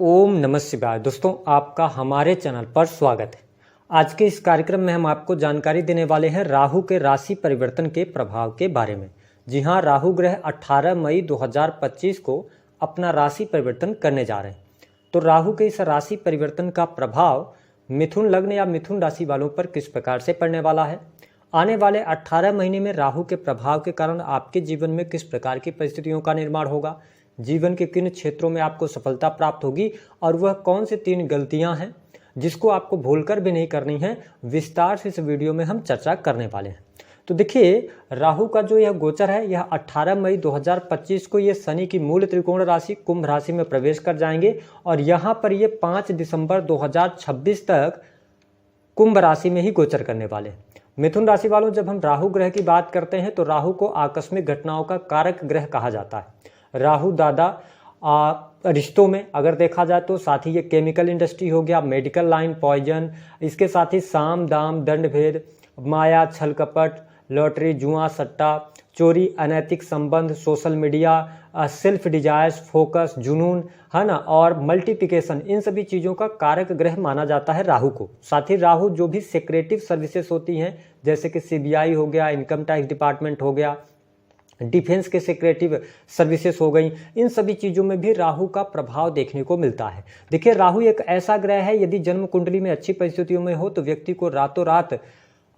ओम नमः शिवाय। दोस्तों, आपका हमारे चैनल पर स्वागत है। आज के इस कार्यक्रम में हम आपको जानकारी देने वाले हैं राहु के राशि परिवर्तन के प्रभाव के बारे में। जी हां, राहु ग्रह 18 मई 2025 को अपना राशि परिवर्तन करने जा रहे हैं। तो राहु के इस राशि परिवर्तन का प्रभाव मिथुन लग्न या मिथुन राशि वालों पर किस प्रकार से पड़ने वाला है, आने वाले 18 महीने में राहु के प्रभाव के कारण आपके जीवन में किस प्रकार की परिस्थितियों का निर्माण होगा, जीवन के किन क्षेत्रों में आपको सफलता प्राप्त होगी और वह कौन से 3 गलतियां हैं जिसको आपको भूलकर भी नहीं करनी है, विस्तार से इस वीडियो में हम चर्चा करने वाले हैं। तो देखिए, राहु का जो यह गोचर है यह 18 मई 2025 को ये शनि की मूल त्रिकोण राशि कुंभ राशि में प्रवेश कर जाएंगे और यहाँ पर ये 5 दिसंबर 2026 तक कुंभ राशि में ही गोचर करने वाले हैं। मिथुन राशि वालों, जब हम राहु ग्रह की बात करते हैं तो राहु को आकस्मिक घटनाओं का कारक ग्रह कहा जाता है। राहु दादा रिश्तों में अगर देखा जाए तो साथ ही ये केमिकल इंडस्ट्री हो गया, मेडिकल लाइन, पॉइजन, इसके साथ ही साम दाम दंड भेद, माया, छल कपट, लॉटरी, जुआ, सट्टा, चोरी, अनैतिक संबंध, social media, self desires, focus, जुनून, है ना, और मल्टीप्लिकेशन, इन सभी चीज़ों का कारक ग्रह माना जाता है राहु को। साथ ही राहु जो भी सेक्रेटिव सर्विसेज होती हैं जैसे कि सीबीआई हो गया, इनकम टैक्स डिपार्टमेंट हो गया, डिफेंस के सेक्रेटिव सर्विसेज हो गई, इन सभी चीज़ों में भी राहु का प्रभाव देखने को मिलता है। देखिए, राहु एक ऐसा ग्रह है, यदि जन्म कुंडली में अच्छी परिस्थितियों में हो तो व्यक्ति को रातों रात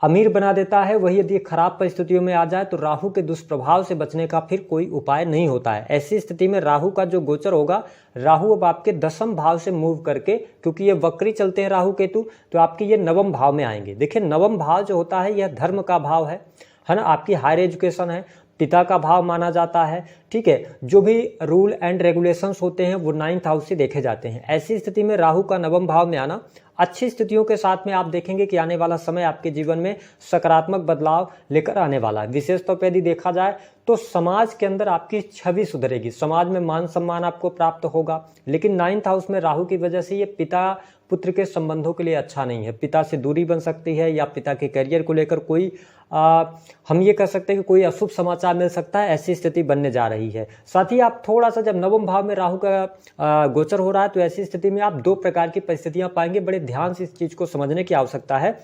अमीर बना देता है। वही यदि खराब परिस्थितियों में आ जाए तो राहु के दुष्प्रभाव से बचने का फिर कोई उपाय नहीं होता है। ऐसी स्थिति में राहु का जो गोचर होगा, राहु अब आपके 10वें भाव से मूव करके, क्योंकि ये वक्री चलते हैं राहु केतु, तो आपके ये 9वें भाव में आएंगे। देखिए, 9वां भाव जो होता है यह धर्म का भाव है ना, आपकी हायर एजुकेशन है, पिता का भाव माना जाता है। ठीक है, जो भी रूल एंड रेगुलेशंस होते हैं वो 9th हाउस से देखे जाते हैं। ऐसी स्थिति में राहु का 9वें भाव में आना अच्छी स्थितियों के साथ में आप देखेंगे कि आने वाला समय आपके जीवन में सकारात्मक बदलाव लेकर आने वाला है। विशेष तौर पर यदि देखा जाए तो समाज के अंदर आपकी छवि सुधरेगी, समाज में मान सम्मान आपको प्राप्त होगा। लेकिन 9th हाउस में राहु की वजह से ये पिता पुत्र के संबंधों के लिए अच्छा नहीं है। पिता से दूरी बन सकती है या पिता के करियर को लेकर कोई हम ये कह सकते हैं कि कोई अशुभ समाचार मिल सकता है, ऐसी स्थिति बनने जा रही है। साथ ही आप थोड़ा सा, जब 9वें भाव में राहु का गोचर हो रहा है तो ऐसी स्थिति में आप 2 प्रकार की परिस्थितियां पाएंगे। बड़े ध्यान से इस चीज को समझने की आवश्यकता है।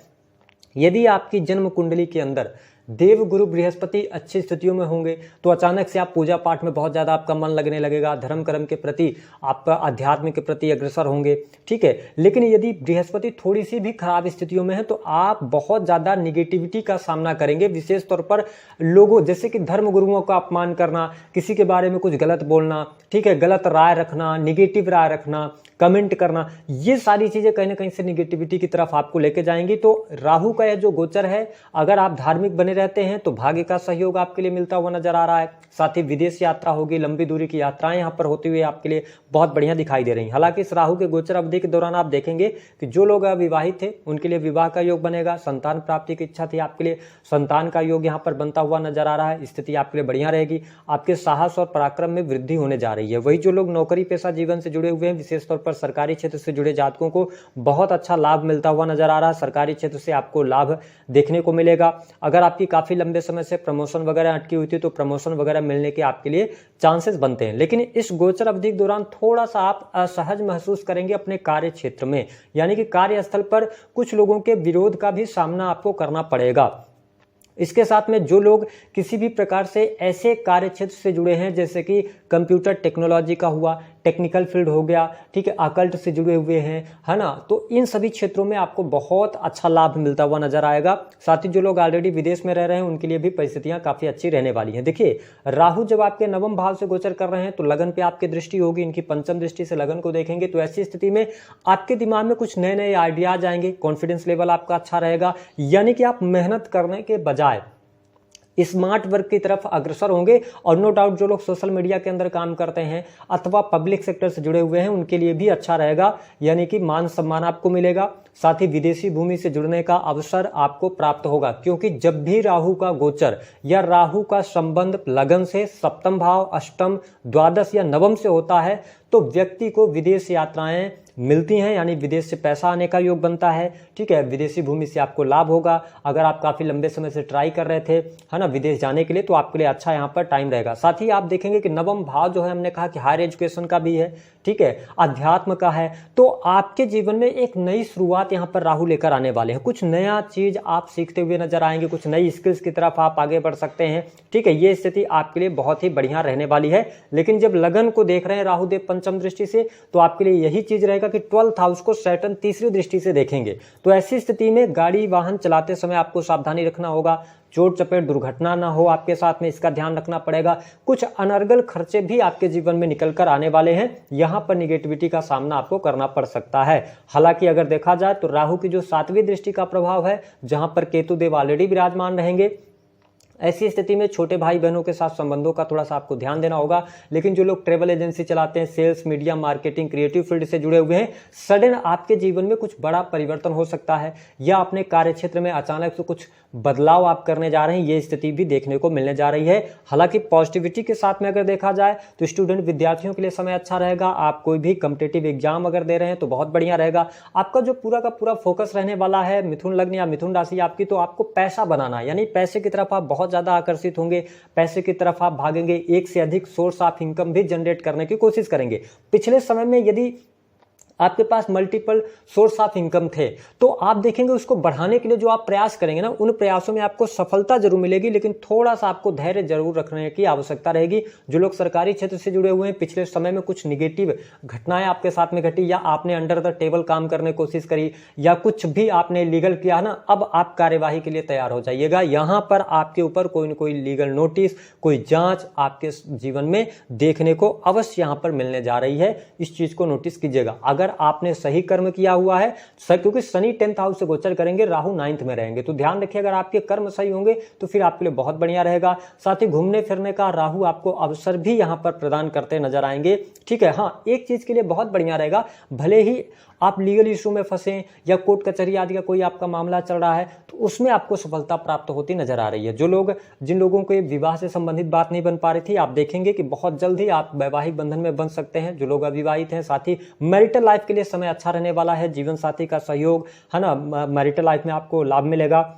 यदि आपकी जन्म कुंडली के अंदर देव गुरु बृहस्पति अच्छी स्थितियों में होंगे तो अचानक से आप पूजा पाठ में बहुत ज़्यादा आपका मन लगने लगेगा, धर्म कर्म के प्रति, आप आध्यात्म के प्रति अग्रसर होंगे। ठीक है, लेकिन यदि बृहस्पति थोड़ी सी भी खराब स्थितियों में है तो आप बहुत ज़्यादा निगेटिविटी का सामना करेंगे। विशेष तौर पर लोगों, जैसे कि धर्म गुरुओं का अपमान करना, किसी के बारे में कुछ गलत बोलना, ठीक है, गलत राय रखना, निगेटिव राय रखना, कमेंट करना, ये सारी चीज़ें कहीं ना कहीं से निगेटिविटी की तरफ आपको लेके जाएंगी। तो राहु का यह जो गोचर है, अगर आप धार्मिक बने रहते हैं तो भाग्य का सहयोग आपके लिए मिलता हुआ नजर आ रहा है। साथ ही विदेश यात्रा होगी, लंबी दूरी की यात्राएं यहाँ पर होती हुई आपके लिए बहुत बढ़िया दिखाई दे रही हैं। हालांकि इस राहु के गोचर अवधि के दौरान आप देखेंगे कि जो लोग अविवाहित थे उनके लिए विवाह का योग बनेगा, संतान प्राप्ति की इच्छा थी आपके लिए संतान का योग यहाँ पर बनता हुआ नजर आ रहा है। स्थिति आपके लिए बढ़िया रहेगी, आपके साहस और पराक्रम में वृद्धि होने जा रही है। वही जो लोग नौकरी पेशा जीवन से जुड़े हुए हैं, विशेष तौर पर सरकारी क्षेत्र से जुड़े जातकों को बहुत अच्छा लाभ मिलता हुआ नजर आ रहा है। सरकारी क्षेत्र से आपको लाभ देखने को मिलेगा। अगर आपकी काफी लंबे समय से प्रमोशन वगैरह अटकी हुई थी तो प्रमोशन वगैरह मिलने के आपके लिए चांसेस बनते हैं। लेकिन इस गोचर अवधि के दौरान थोड़ा सा आप असहज महसूस करेंगे अपने कार्य क्षेत्र में, यानी कि कार्यस्थल पर कुछ लोगों के विरोध का भी सामना आपको करना पड़ेगा। इसके साथ में जो लोग किसी भी प्रकार से ऐसे कार्य क्षेत्र से जुड़े हैं जैसे कि कंप्यूटर टेक्नोलॉजी का हुआ, टेक्निकल फील्ड हो गया, ठीक है, अकल्ट से जुड़े हुए हैं, है ना, तो इन सभी क्षेत्रों में आपको बहुत अच्छा लाभ मिलता हुआ नजर आएगा। साथ ही जो लोग ऑलरेडी विदेश में रह रहे हैं उनके लिए भी परिस्थितियां काफी अच्छी रहने वाली हैं। देखिए, राहु जब आपके 9वें भाव से गोचर कर रहे हैं तो लगन पे आपकी दृष्टि होगी, इनकी पंचम दृष्टि से लगन को देखेंगे। तो ऐसी स्थिति में आपके दिमाग में कुछ नए नए आइडियाज आएंगे, कॉन्फिडेंस लेवल आपका अच्छा रहेगा, यानी कि आप मेहनत करने के बजाय स्मार्ट वर्क की तरफ अग्रसर होंगे। और नो डाउट जो लोग सोशल मीडिया के अंदर काम करते हैं अथवा पब्लिक सेक्टर से जुड़े हुए हैं उनके लिए भी अच्छा रहेगा, यानी कि मान सम्मान आपको मिलेगा। साथ ही विदेशी भूमि से जुड़ने का अवसर आपको प्राप्त होगा, क्योंकि जब भी राहु का गोचर या राहु का संबंध लगन से 7वें भाव, 8म, द्वादश या 9वें से होता है तो व्यक्ति को विदेश यात्राएं, मिलती हैं, यानी विदेश से पैसा आने का योग बनता है। ठीक है, विदेशी भूमि से आपको लाभ होगा। अगर आप काफ़ी लंबे समय से ट्राई कर रहे थे, है ना, विदेश जाने के लिए, तो आपके लिए अच्छा यहाँ पर टाइम रहेगा। साथ ही आप देखेंगे कि नवम भाव जो है, हमने कहा कि हायर एजुकेशन का भी है, ठीक है, अध्यात्म का है। तो आपके जीवन में एक नई शुरुआत यहाँ पर राहु लेकर आने वाले हैं। कुछ नया चीज आप सीखते हुए नजर आएंगे, कुछ नई स्किल्स की तरफ आप आगे बढ़ सकते हैं। ठीक है, ये स्थिति आपके लिए बहुत ही बढ़िया रहने वाली है। लेकिन जब लगन को देख रहे हैं राहुदेव पंचम दृष्टि से, तो आपके लिए यही चीज रहेगा कि 12th हाउस को सैटर्न तीसरी दृष्टि से देखेंगे। तो ऐसी स्थिति में गाड़ी वाहन चलाते समय आपको सावधानी रखना होगा, चोट चपेट दुर्घटना ना हो आपके साथ में, इसका ध्यान रखना पड़ेगा। कुछ अनर्गल खर्चे भी आपके जीवन में निकल कर आने वाले हैं, यहां पर निगेटिविटी का सामना आपको करना पड़ सकता है। हालांकि अगर देखा जाए तो राहु की जो 7वीं दृष्टि का प्रभाव है, जहां पर केतु देव ऑलरेडी विराजमान रहेंगे, ऐसी स्थिति में छोटे भाई बहनों के साथ संबंधों का थोड़ा सा आपको ध्यान देना होगा। लेकिन जो लोग ट्रेवल एजेंसी चलाते हैं, sales, media, marketing, creative field से जुड़े हुए हैं, सडन आपके जीवन में कुछ बड़ा परिवर्तन हो सकता है, या अपने कार्य क्षेत्र में अचानक से कुछ बदलाव आप करने जा रहे हैं, ये स्थिति भी देखने को मिलने जा रही है। हालांकि पॉजिटिविटी के साथ में अगर देखा जाए तो स्टूडेंट विद्यार्थियों के लिए समय अच्छा रहेगा। आप कोई भी कॉम्पिटिटिव एग्जाम अगर दे रहे हैं तो बहुत बढ़िया रहेगा। आपका जो पूरा का पूरा फोकस रहने वाला है, मिथुन लग्न या मिथुन राशि आपकी, तो आपको पैसा बनाना, यानी पैसे की तरफ आप बहुत ज्यादा आकर्षित होंगे, पैसे की तरफ आप भागेंगे, एक से अधिक सोर्स ऑफ इनकम भी जनरेट करने की कोशिश करेंगे। पिछले समय में यदि आपके पास मल्टीपल सोर्स ऑफ इनकम थे, तो आप देखेंगे उसको बढ़ाने के लिए जो आप प्रयास करेंगे ना, उन प्रयासों में आपको सफलता जरूर मिलेगी, लेकिन थोड़ा सा आपको धैर्य जरूर रखने की आवश्यकता रहेगी। जो लोग सरकारी क्षेत्र से जुड़े हुए हैं, पिछले समय में कुछ निगेटिव घटनाएं आपके साथ में घटी, या आपने अंडर द टेबल काम करने की कोशिश करी, या कुछ भी आपने लीगल किया ना, अब आप कार्यवाही के लिए तैयार हो जाइएगा। यहां पर आपके ऊपर कोई न कोई लीगल नोटिस, कोई जांच आपके जीवन में देखने को अवश्य यहां पर मिलने जा रही है। इस चीज को नोटिस कीजिएगा। अगर आपने सही कर्म किया हुआ है, क्योंकि शनि 10th हाउस से गोचर करेंगे, राहु 9th में रहेंगे, तो ध्यान रखिए अगर आपके कर्म सही होंगे तो फिर आपके लिए बहुत बढ़िया रहेगा। साथ ही घूमने फिरने का राहु आपको अवसर भी यहां पर प्रदान करते नजर आएंगे। ठीक है, हाँ, एक चीज के लिए बहुत बढ़िया रहेगा, भले ही आप लीगल इशू में फंसे या कोर्ट कचहरी आदि का कोई आपका मामला चल रहा है, तो उसमें आपको सफलता प्राप्त होती नजर आ रही है। जिन लोगों को विवाह से संबंधित बात नहीं बन पा रही थी, आप देखेंगे कि बहुत जल्द ही आप वैवाहिक बंधन में बन सकते हैं। जो लोग अविवाहित हैं, साथ ही मैरिटल लाइफ के लिए समय अच्छा रहने वाला है। जीवन साथी का सहयोग, है ना, मैरिटल लाइफ में आपको लाभ मिलेगा।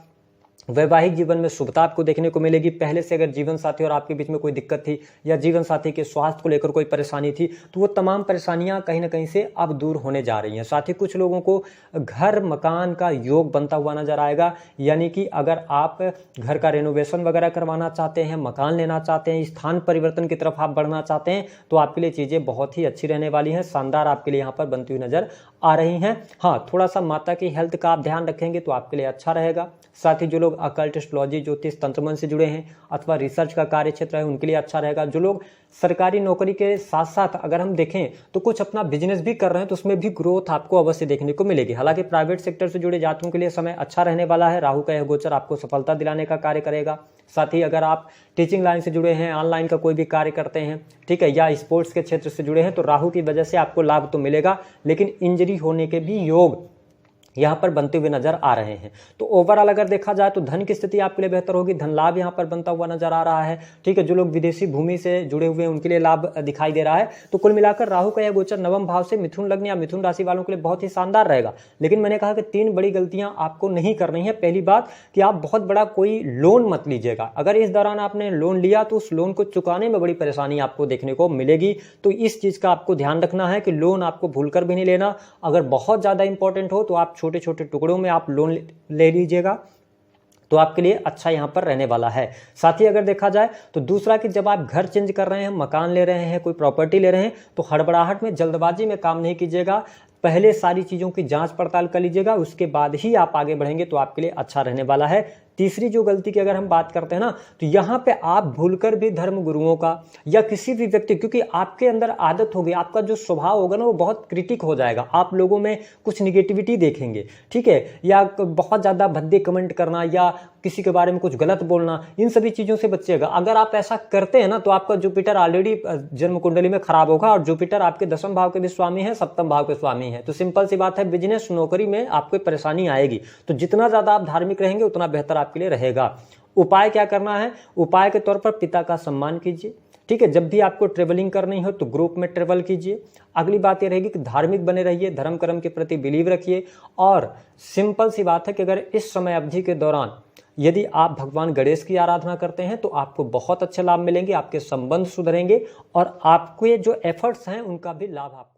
वैवाहिक जीवन में शुभता आपको देखने को मिलेगी। पहले से अगर जीवन साथी और आपके बीच में कोई दिक्कत थी, या जीवन साथी के स्वास्थ्य को लेकर कोई परेशानी थी, तो वो तमाम परेशानियां कहीं ना कहीं से अब दूर होने जा रही हैं। साथ ही कुछ लोगों को घर मकान का योग बनता हुआ नजर आएगा, यानी कि अगर आप घर का रेनोवेशन वगैरह करवाना चाहते हैं, मकान लेना चाहते हैं, स्थान परिवर्तन की तरफ आप बढ़ना चाहते हैं, तो आपके लिए चीजें बहुत ही अच्छी रहने वाली हैं, शानदार आपके लिए यहाँ पर बनती हुई नजर आ रही हैं। हाँ, थोड़ा सा माता की हेल्थ का आप ध्यान रखेंगे तो आपके लिए अच्छा रहेगा। साथ ही जो लोग अकल्ट, एस्ट्रोलॉजी, ज्योतिष, तंत्र से जुड़े हैं अथवा रिसर्च का कार्य क्षेत्र है, उनके लिए अच्छा रहेगा। जो लोग सरकारी नौकरी के साथ साथ अगर हम देखें तो कुछ अपना बिजनेस भी कर रहे हैं, तो उसमें भी ग्रोथ आपको अवश्य देखने को मिलेगी। हालांकि प्राइवेट सेक्टर से जुड़े जातकों के लिए समय अच्छा रहने वाला है। राहु का यह गोचर आपको सफलता दिलाने का कार्य करेगा। साथ ही अगर आप टीचिंग लाइन से जुड़े हैं, ऑनलाइन का कोई भी कार्य करते हैं, ठीक है, या स्पोर्ट्स के क्षेत्र से जुड़े हैं, तो राहु की वजह से आपको लाभ तो मिलेगा, लेकिन इंजरी होने के भी योग यहां पर बनते हुए नजर आ रहे हैं। तो ओवरऑल अगर देखा जाए तो धन की स्थिति आपके लिए बेहतर होगी, धन लाभ यहां पर बनता हुआ नजर आ रहा है। ठीक है, जो लोग विदेशी भूमि से जुड़े हुए हैं उनके लिए लाभ दिखाई दे रहा है। तो कुल मिलाकर राहु का यह गोचर नवम भाव से मिथुन लग्न या मिथुन राशि वालों के लिए बहुत ही शानदार रहेगा। लेकिन मैंने कहा कि 3 बड़ी गलतियां आपको नहीं करनी है। पहली बात कि आप बहुत बड़ा कोई लोन मत लीजिएगा। अगर इस दौरान आपने लोन लिया तो उस लोन को चुकाने में बड़ी परेशानी आपको देखने को मिलेगी। तो इस चीज का आपको ध्यान रखना है कि लोन आपको भूलकर भी नहीं लेना। अगर बहुत ज्यादा इंपॉर्टेंट हो तो आप छोटे छोटे टुकड़ों में आप लोन ले लीजिएगा, तो आपके लिए अच्छा यहां पर रहने वाला है। साथ ही अगर देखा जाए तो दूसरा कि जब आप घर चेंज कर रहे हैं, मकान ले रहे हैं, कोई प्रॉपर्टी ले रहे हैं, तो हड़बड़ाहट में, जल्दबाजी में काम नहीं कीजिएगा। पहले सारी चीजों की जांच पड़ताल कर लीजिएगा, उसके बाद ही आप आगे बढ़ेंगे तो आपके लिए अच्छा रहने वाला है। तीसरी जो गलती की अगर हम बात करते हैं ना, तो यहां पे आप भूलकर भी धर्म गुरुओं का या किसी भी व्यक्ति, क्योंकि आपके अंदर आदत होगी, आपका जो स्वभाव होगा ना वो बहुत क्रिटिक हो जाएगा, आप लोगों में कुछ निगेटिविटी देखेंगे, ठीक है, या बहुत ज्यादा भद्दे कमेंट करना या किसी के बारे में कुछ गलत बोलना, इन सभी चीजों से बचिएगा। अगर आप ऐसा करते हैं ना तो आपका जुपिटर ऑलरेडी जन्म कुंडली में खराब होगा, और जुपिटर आपके 10वें भाव के भी स्वामी है, 7वें भाव के स्वामी है। तो सिंपल सी बात है, बिजनेस नौकरी में आपको परेशानी आएगी। तो जितना ज्यादा आप धार्मिक रहेंगे उतना बेहतर आपके लिए रहेगा। उपाय क्या करना है? उपाय के तौर पर पिता का सम्मान कीजिए, ठीक है। जब भी आपको ट्रेवलिंग करनी हो तो ग्रुप में ट्रेवल कीजिए। अगली बात ये रहेगी कि धार्मिक बने रहिए, धर्म कर्म के प्रति बिलीव रखिए। और सिंपल सी बात है कि अगर इस समय अवधि के दौरान यदि आप भगवान गणेश की आराधना करते हैं तो आपको बहुत अच्छे लाभ मिलेंगे, आपके संबंध सुधरेंगे और आपके जो एफर्ट्स हैं उनका भी लाभ आपको